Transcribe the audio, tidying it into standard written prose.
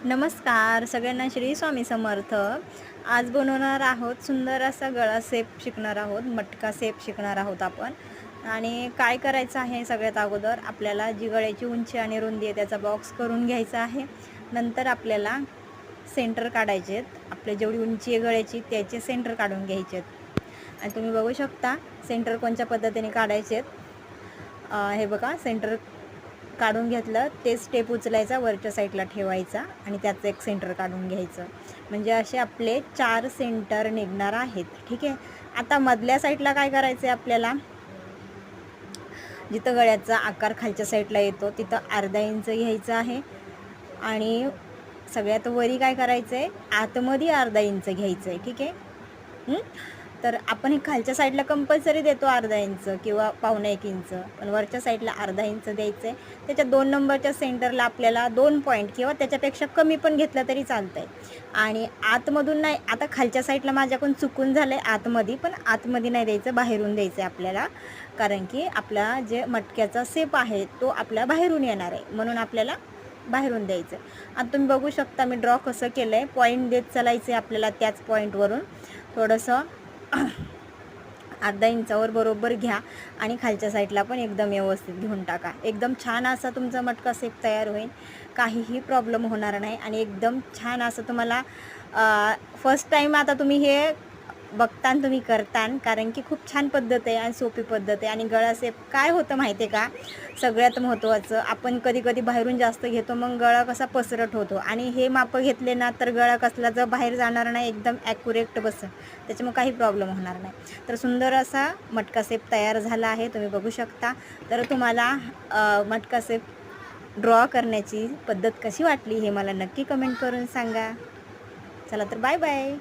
नमस्कार सगळ्यांना, श्री स्वामी समर्थ. आज बनवणार आहोत सुंदर असा गळा सेप शिकणार आहोत, मटका सेप शिकणार आहोत आपण. आणि काय करायचं आहे, सगळ्यात अगोदर आपल्याला जी गळ्याची उंची आणि रुंदी आहे त्याचा बॉक्स करून घ्यायचा आहे. नंतर आपल्याला सेंटर काढायचे आहेत. आपल्या जेवढी उंची आहे गळ्याची त्याचे सेंटर काढून घ्यायचे आहेत. आणि तुम्ही बघू शकता सेंटर कोणत्या पद्धतीने काढायचे आहेत. हे बघा, सेंटर काढून घेतलं ते स्टेप उचलायचा, वरच्या साईडला ठेवायचा आणि त्याचं एक सेंटर काढून घ्यायचं. म्हणजे असे आपले 4 सेंटर निघणार आहेत. ठीक आहे. आता मधल्या साईडला काय करायचं आहे, आपल्याला जिथं गळ्याचा आकार खालच्या साईडला येतो तिथं अर्धा इंच घ्यायचं आहे. आणि सगळ्यात वरी काय करायचं आहे, आतमध्ये अर्धा इंच घ्यायचं आहे. ठीक आहे. तर आपण हे खालच्या साईडला कंपल्सरी देतो अर्धा इंच किंवा पावणे 1 इंच, पण वरच्या साईडला अर्धा इंच द्यायचं आहे. त्याच्या 2 नंबरच्या सेंटरला आपल्याला 2 पॉईंट किंवा त्याच्यापेक्षा कमी पण घेतलं तरी चालतं आहे. आणि आतमधून नाही, आता खालच्या साईडला माझ्याकडून चुकून झालं आहे आतमध्ये, पण आतमध्ये नाही द्यायचं, बाहेरून द्यायचं आहे आपल्याला. कारण की आपला जे मटक्याचा सेप आहे तो आपल्या बाहेरून येणार आहे, म्हणून आपल्याला बाहेरून द्यायचं आहे. आता तुम्ही बघू शकता मी ड्रॉ कसं केलं आहे. पॉईंट देत चालायचं आहे आपल्याला. त्याच पॉईंटवरून थोडंसं अर्धा इंचावर बरोबर घ्या आणि खालच्या साईडला पण एकदम व्यवस्थित घेऊन टाका. एकदम छान असा तुमचा मटका सेप तयार होईल, काहीही प्रॉब्लेम होणार नाही. आणि एकदम छान असं तुम्हाला फर्स्ट टाईम आता तुम्ही हे बघतान, तुम्ही करतान, कारण की खूप छान पद्धत आहे आणि सोपी पद्धत आहे. आणि गळा सेप काय होतं माहिती आहे का, सगळ्यात महत्त्वाचं, आपण कधी कधी बाहेरून जास्त घेतो, मग गळा कसा पसरट होतो. आणि हे मापं घेतले ना तर गळा कसला बाहेर जाणार नाही, एकदम ॲक्युरेट बसेल, त्याच्यामुळे काही प्रॉब्लेम होणार नाही. तर सुंदर असा मटका सेप तयार झाला आहे, तुम्ही बघू शकता. तर तुम्हाला मटका सेप ड्रॉ करण्याची पद्धत कशी वाटली हे मला नक्की कमेंट करून सांगा. चला तर बाय बाय.